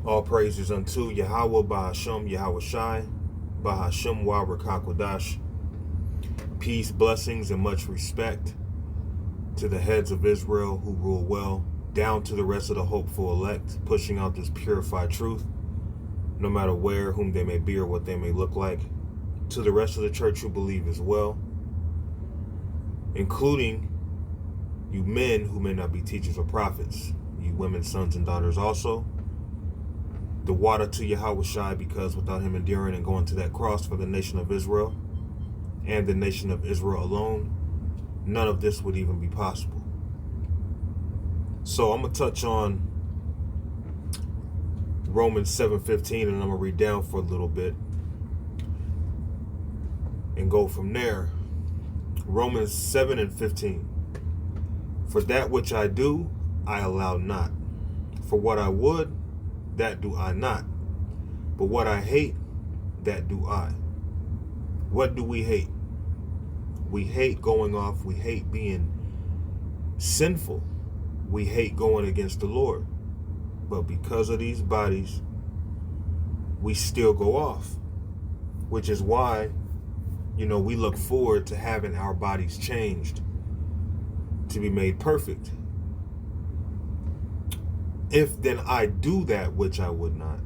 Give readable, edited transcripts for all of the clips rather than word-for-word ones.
All praises unto Yahweh Bahasham Yahweh Shai, Bahasham Wa Rakakwadash. Peace, blessings, and much respect to the heads of Israel who rule well, down to the rest of the hopeful elect, pushing out this purified truth, no matter where, whom they may be, or what they may look like, to the rest of the church who believe as well, including you men who may not be teachers or prophets, you women, sons, and daughters also. The water to Yahweh Shai, because without him enduring and going to that cross for the nation of Israel and the nation of Israel alone, none of this would even be possible. So I'm going to touch on Romans 7:15, and I'm going to read down for a little bit and go from there. Romans 7:15. For that which I do, I allow not. For what I would, that do I not. But what I hate, that do I. What do we hate? We hate going off. We hate being sinful. We hate going against the Lord. But because of these bodies, we still go off. Which is why, we look forward to having our bodies changed to be made perfect. If then I do that which I would not,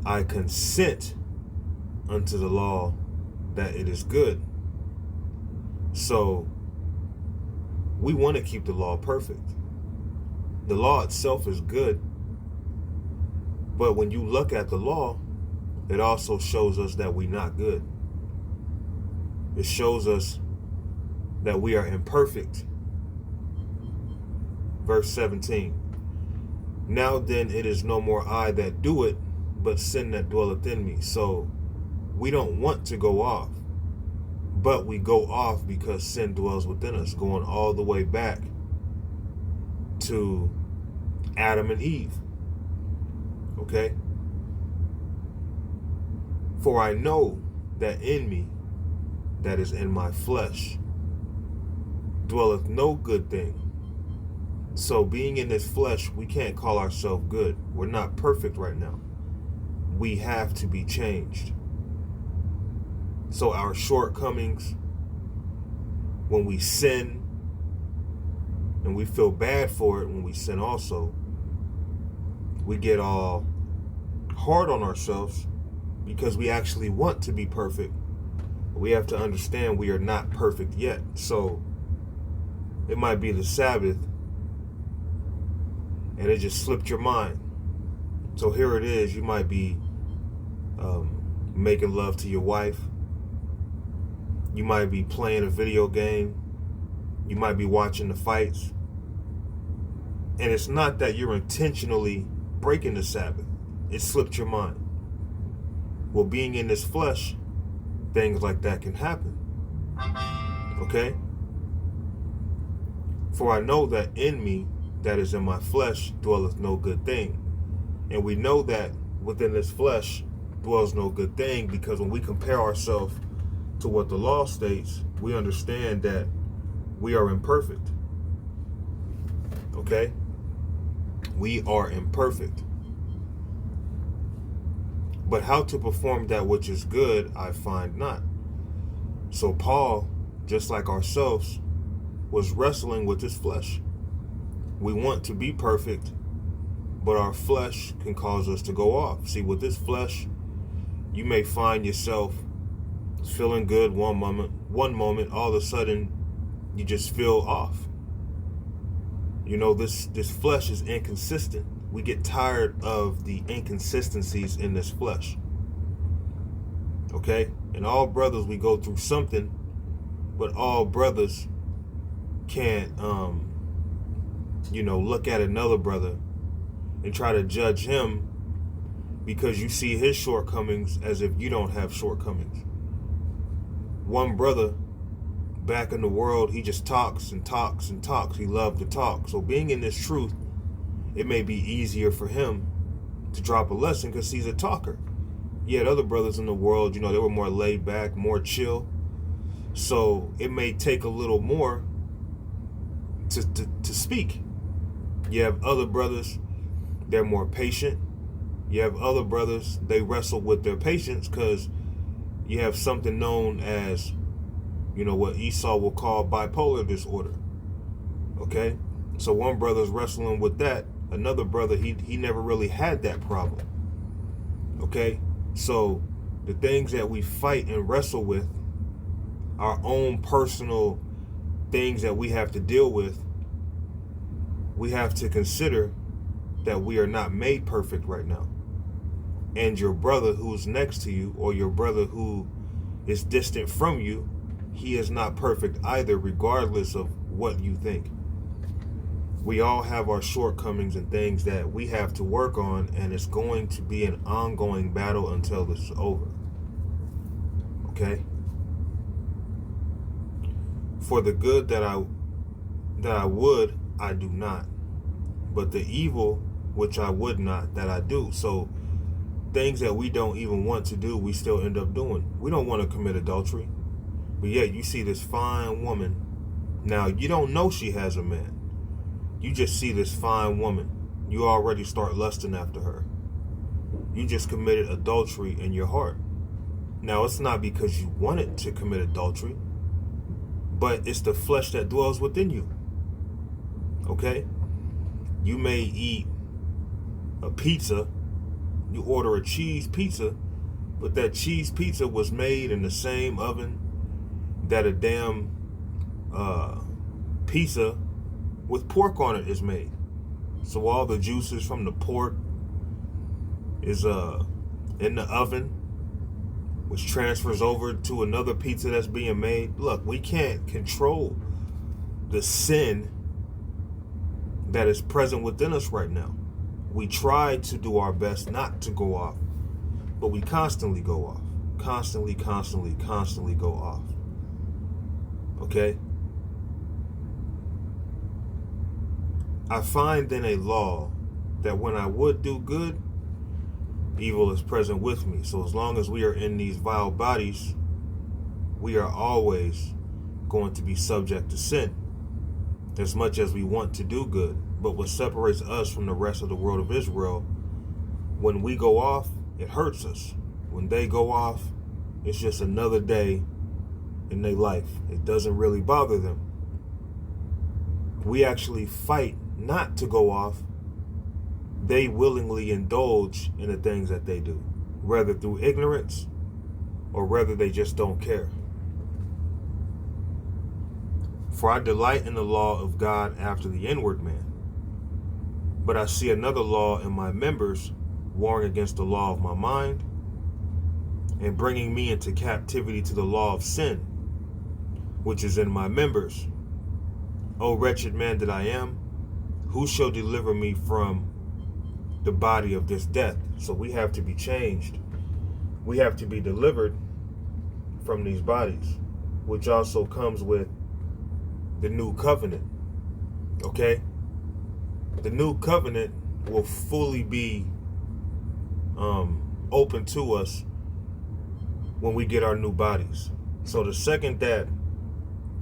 I consent unto the law that it is good. So we want to keep the law perfect. The law itself is good, but when you look at the law, it also shows us that we're not good. It shows us that we are imperfect. Verse 17. Now then it is no more I that do it, but sin that dwelleth in me. So we don't want to go off, but we go off because sin dwells within us, going all the way back to Adam and Eve. Okay? For I know that in me, that is in my flesh, dwelleth no good thing. So being in this flesh, we can't call ourselves good. We're not perfect right now. We have to be changed. So our shortcomings, when we sin, and we feel bad for it when we sin also, we get all hard on ourselves because we actually want to be perfect. We have to understand we are not perfect yet. So it might be the Sabbath, and it just slipped your mind. So here it is. You might be making love to your wife. You might be playing a video game. You might be watching the fights. And it's not that you're intentionally breaking the Sabbath. It slipped your mind. Well, being in this flesh, things like that can happen. Okay? For I know that in me, that is in my flesh, dwelleth no good thing. And we know that within this flesh dwells no good thing, because when we compare ourselves to what the law states, we understand that we are imperfect. Okay? We are imperfect. But how to perform that which is good, I find not. So Paul, just like ourselves, was wrestling with his flesh. We want to be perfect, but our flesh can cause us to go off. See, with this flesh, you may find yourself feeling good one moment, all of a sudden, you just feel off. This flesh is inconsistent. We get tired of the inconsistencies in this flesh. Okay? And all brothers, we go through something, but all brothers can't look at another brother and try to judge him because you see his shortcomings as if you don't have shortcomings. One brother back in the world, he just talks and talks and talks. He loved to talk. So being in this truth, it may be easier for him to drop a lesson because he's a talker. Yet other brothers in the world, they were more laid back, more chill. So it may take a little more to speak. You have other brothers, they're more patient. You have other brothers, they wrestle with their patience because you have something known as, what Esau will call bipolar disorder. Okay? So one brother's wrestling with that. Another brother, he never really had that problem. Okay? So the things that we fight and wrestle with, our own personal things that we have to deal with, we have to consider that we are not made perfect right now. And your brother who's next to you, or your brother who is distant from you, he is not perfect either, regardless of what you think. We all have our shortcomings and things that we have to work on, and it's going to be an ongoing battle until this is over. Okay? For the good that I would, I do not. But the evil which I would not, that I do. So things that we don't even want to do, we still end up doing. We don't want to commit adultery. But yet you see this fine woman. Now, you don't know she has a man. You just see this fine woman. You already start lusting after her. You just committed adultery in your heart. Now, it's not because you wanted to commit adultery, but it's the flesh that dwells within you. Okay? You may eat a pizza. You order a cheese pizza, but that cheese pizza was made in the same oven that a damn pizza with pork on it is made. So all the juices from the pork is in the oven, which transfers over to another pizza that's being made. Look, we can't control the sin that is present within us right now. We try to do our best not to go off, but we constantly go off. Constantly go off. Okay? I find in a law that when I would do good, evil is present with me. So as long as we are in these vile bodies, we are always going to be subject to sin, as much as we want to do good. But what separates us from the rest of the world of Israel, when we go off, it hurts us. When they go off, it's just another day in their life. It doesn't really bother them. We actually fight not to go off. They willingly indulge in the things that they do, whether through ignorance or whether they just don't care. For I delight in the law of God after the inward man. But I see another law in my members, warring against the law of my mind, and bringing me into captivity to the law of sin, which is in my members. O wretched man that I am, who shall deliver me from the body of this death? So we have to be changed. We have to be delivered from these bodies, which also comes with the new covenant. Okay? The new covenant will fully be open to us when we get our new bodies. So the second that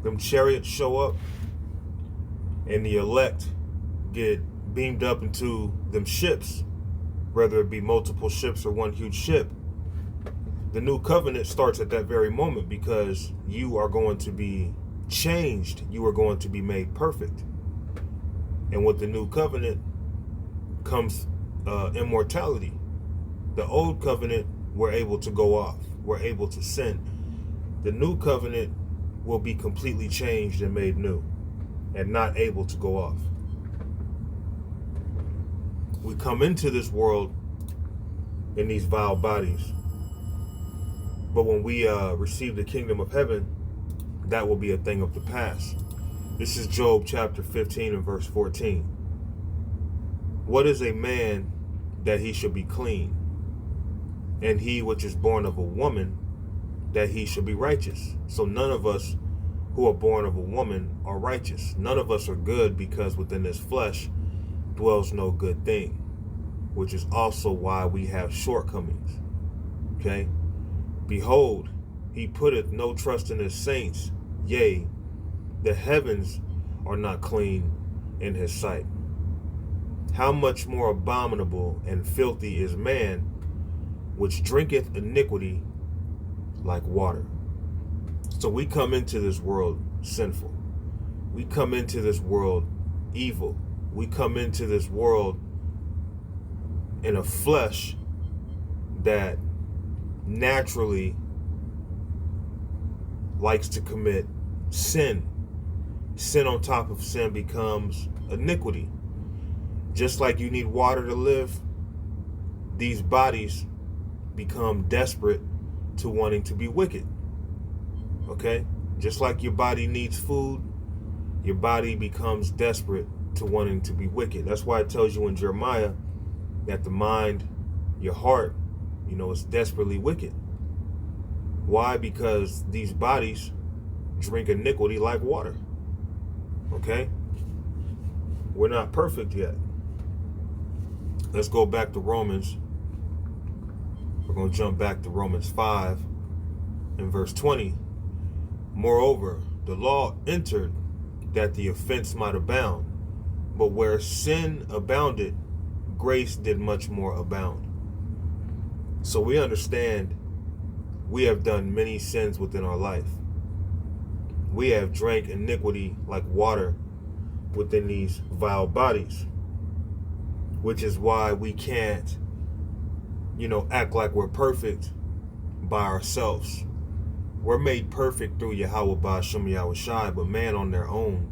them chariots show up and the elect get beamed up into them ships, whether it be multiple ships or one huge ship, the new covenant starts at that very moment, because you are going to be changed. You are going to be made perfect. And with the new covenant comes immortality. The old covenant, we're able to go off. We're able to sin. The new covenant will be completely changed and made new, and not able to go off. We come into this world in these vile bodies, but when we receive the kingdom of heaven, that will be a thing of the past. This is Job chapter 15 and verse 14. What is a man that he should be clean? And he which is born of a woman, that he should be righteous. So none of us who are born of a woman are righteous. None of us are good, because within this flesh dwells no good thing, which is also why we have shortcomings. Okay? Behold, he putteth no trust in his saints. Yea, the heavens are not clean in his sight. how much more abominable and filthy is man, which drinketh iniquity like water. So we come into this world sinful. We come into this world evil. We come into this world in a flesh that naturally likes to commit sin. Sin on top of sin becomes iniquity. Just like you need water to live, these bodies become desperate to wanting to be wicked. Okay? Just like your body needs food, your body becomes desperate to wanting to be wicked. That's why it tells you in Jeremiah that the mind, your heart, is desperately wicked. Why? Because these bodies drink iniquity like water. Okay? We're not perfect yet. Let's go back to Romans. We're going to jump back to Romans 5 and verse 20. Moreover, the law entered that the offense might abound. But where sin abounded, grace did much more abound. So we understand we have done many sins within our life. We have drank iniquity like water within these vile bodies, which is why we can't, act like we're perfect by ourselves. We're made perfect through Yahweh Ba'Shem Yahushai, but man on their own,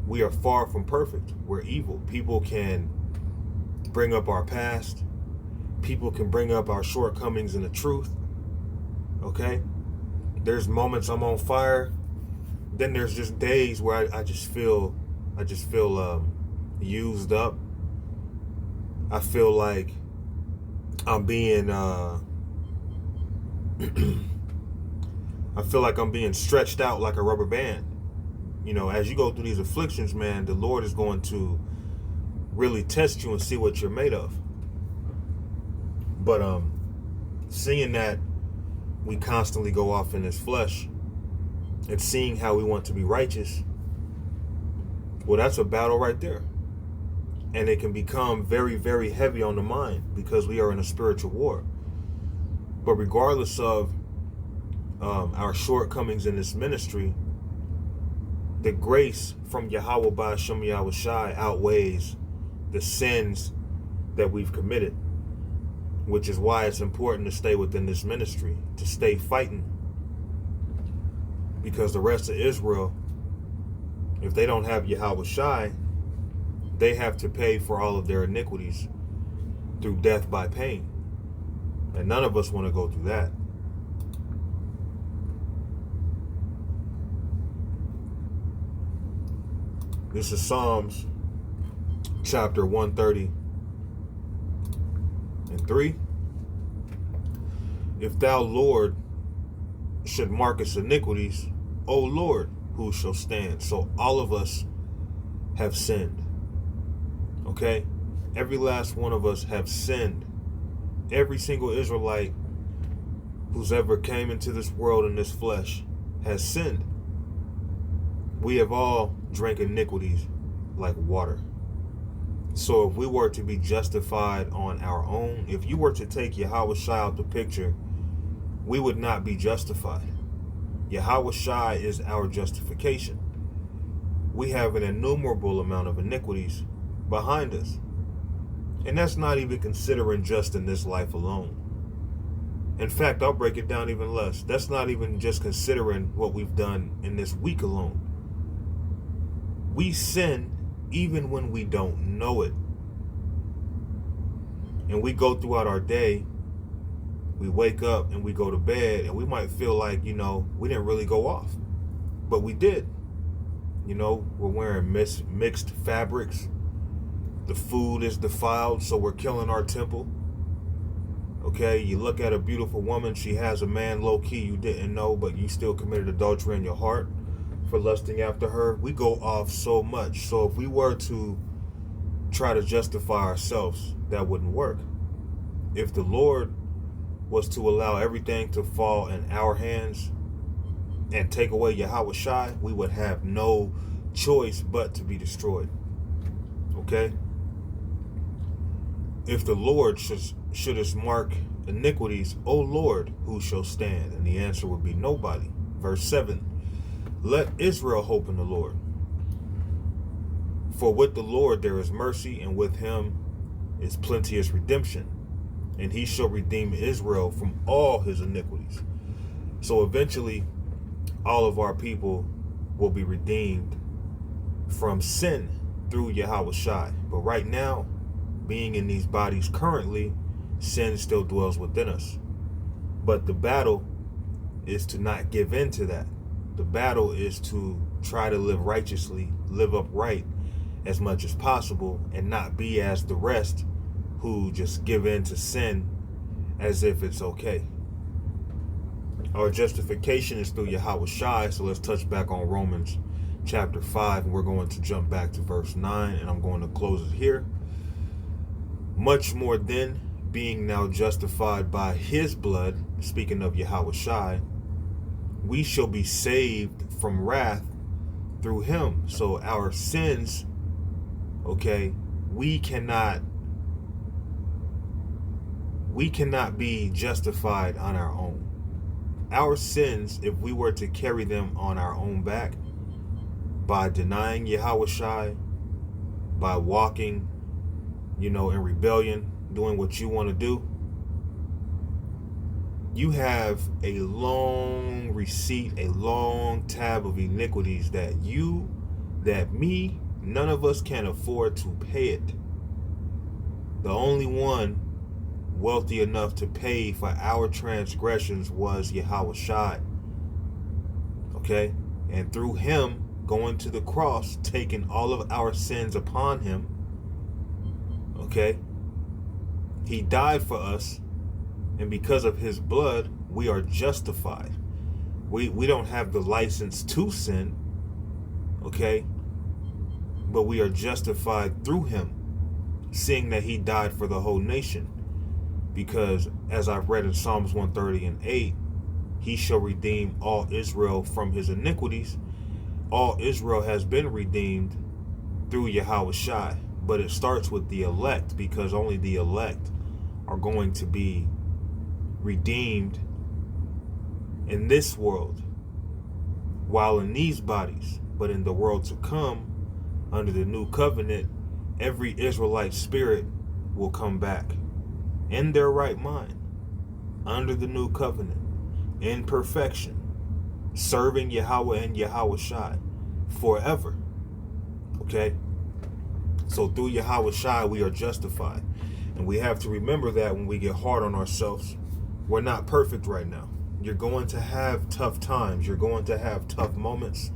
we are far from perfect. We're evil. People can bring up our past. People can bring up our shortcomings in the truth. Okay? There's moments I'm on fire. Then there's just days where I just feel used up. I feel like I'm being I feel like I'm being stretched out like a rubber band. As you go through these afflictions, man, the Lord is going to really test you and see what you're made of. But seeing that we constantly go off in this flesh and seeing how we want to be righteous, well, that's a battle right there. And it can become very, very heavy on the mind because we are in a spiritual war. But regardless of our shortcomings in this ministry, the grace from Yahweh Ba'Shem Yahushai outweighs the sins that we've committed, which is why it's important to stay within this ministry, to stay fighting. Because the rest of Israel, if they don't have Yahushai, they have to pay for all of their iniquities through death by pain. And none of us want to go through that. This is Psalms chapter 130 and 3. If thou, Lord, should mark us iniquities, O Lord, who shall stand? So all of us have sinned. Okay? Every last one of us have sinned. Every single Israelite who's ever came into this world in this flesh has sinned. We have all drank iniquities like water. So if we were to be justified on our own, if you were to take Yahushai out the picture, we would not be justified. Yahushai is our justification. We have an innumerable amount of iniquities behind us. And that's not even considering just in this life alone. In fact, I'll break it down even less. That's not even just considering what we've done in this week alone. We sin even when we don't know it. And we go throughout our day, we wake up and we go to bed, and we might feel like, we didn't really go off. But we did. We're wearing mixed fabrics. The food is defiled, so we're killing our temple. Okay, you look at a beautiful woman, she has a man low-key you didn't know, but you still committed adultery in your heart for lusting after her. We go off so much. So if we were to try to justify ourselves, that wouldn't work. If the Lord was to allow everything to fall in our hands and take away Yahushai, we would have no choice but to be destroyed. Okay? If the Lord shouldest mark iniquities, O Lord, who shall stand? And the answer would be nobody. Verse 7, let Israel hope in the Lord. For with the Lord there is mercy, and with him is plenteous redemption. And he shall redeem Israel from all his iniquities. So eventually, all of our people will be redeemed from sin through Yahweh Shai. But right now, being in these bodies currently, sin still dwells within us. But the battle is to not give in to that. The battle is to try to live righteously, live upright as much as possible, and not be as the rest who just give in to sin as if it's okay. Our justification is through Yahweh Shai. So let's touch back on Romans chapter 5, and we're going to jump back to verse 9, and I'm going to close it here. Much more then, being now justified by his blood, speaking of Yahweh Shai, we shall be saved from wrath through him. So our sins, okay, we cannot be justified on our own. Our sins, if we were to carry them on our own back, by denying Yahweh Shai, by walking, in rebellion, doing what you want to do, you have a long receipt, a long tab of iniquities that me, none of us can afford to pay it. The only one wealthy enough to pay for our transgressions was Yahweh Shai. Okay? And through him going to the cross, taking all of our sins upon him, okay? He died for us, and because of his blood, we are justified. We don't have the license to sin, okay? But we are justified through him, seeing that he died for the whole nation. Because as I've read in Psalms 130 and 8, he shall redeem all Israel from his iniquities. All Israel has been redeemed through Yahweh Shai. But it starts with the elect, because only the elect are going to be redeemed in this world, while in these bodies. But in the world to come, under the new covenant, every Israelite spirit will come back in their right mind, under the new covenant, in perfection, serving Yahweh and Yahweh Shai forever. Okay? So through Yahweh Shai, we are justified. And we have to remember that when we get hard on ourselves. We're not perfect right now. You're going to have tough times. You're going to have tough moments.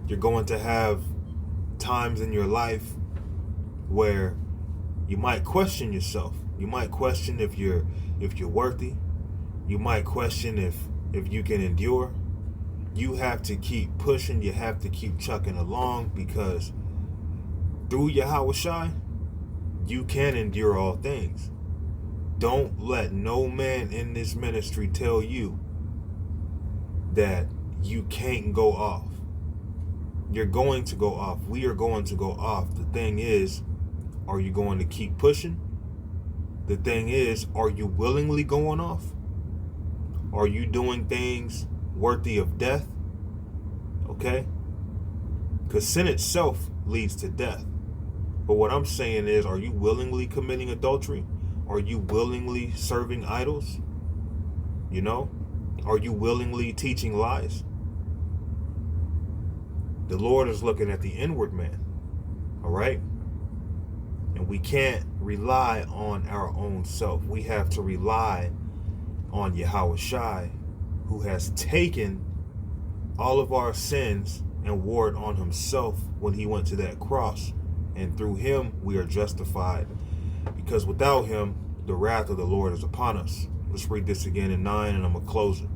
You're going to have times in your life where you might question yourself. You might question if you're worthy. You might question if you can endure. You have to keep pushing. You have to keep chucking along, because through Yahweh Shai, you can endure all things. Don't let no man in this ministry tell you that you can't go off. You're going to go off. We are going to go off. The thing is, are you going to keep pushing? The thing is, are you willingly going off? Are you doing things worthy of death? Okay? Because sin itself leads to death. But what I'm saying is, are you willingly committing adultery? Are you willingly serving idols? Are you willingly teaching lies? The Lord is looking at the inward man. All right? And we can't rely on our own self. We have to rely on Yahweh Shai, who has taken all of our sins and wore it on himself when he went to that cross. And through him, we are justified. Because without him, the wrath of the Lord is upon us. Let's read this again in 9, and I'm going to close it.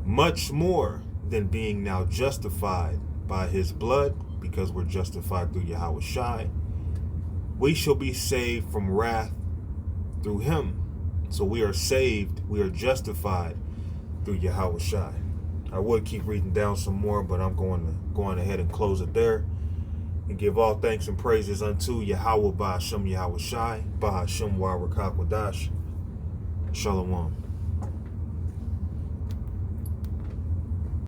Much more than being now justified by his blood, because we're justified through Yahweh Shai, we shall be saved from wrath through him. So we are saved, we are justified through Yahweh Shai. I would keep reading down some more, but I'm going ahead and close it there. and give all thanks and praises unto Yahweh Ba'ashem Yahweh Shai, Ba'ashem Wa Rakakwadash. Shalom.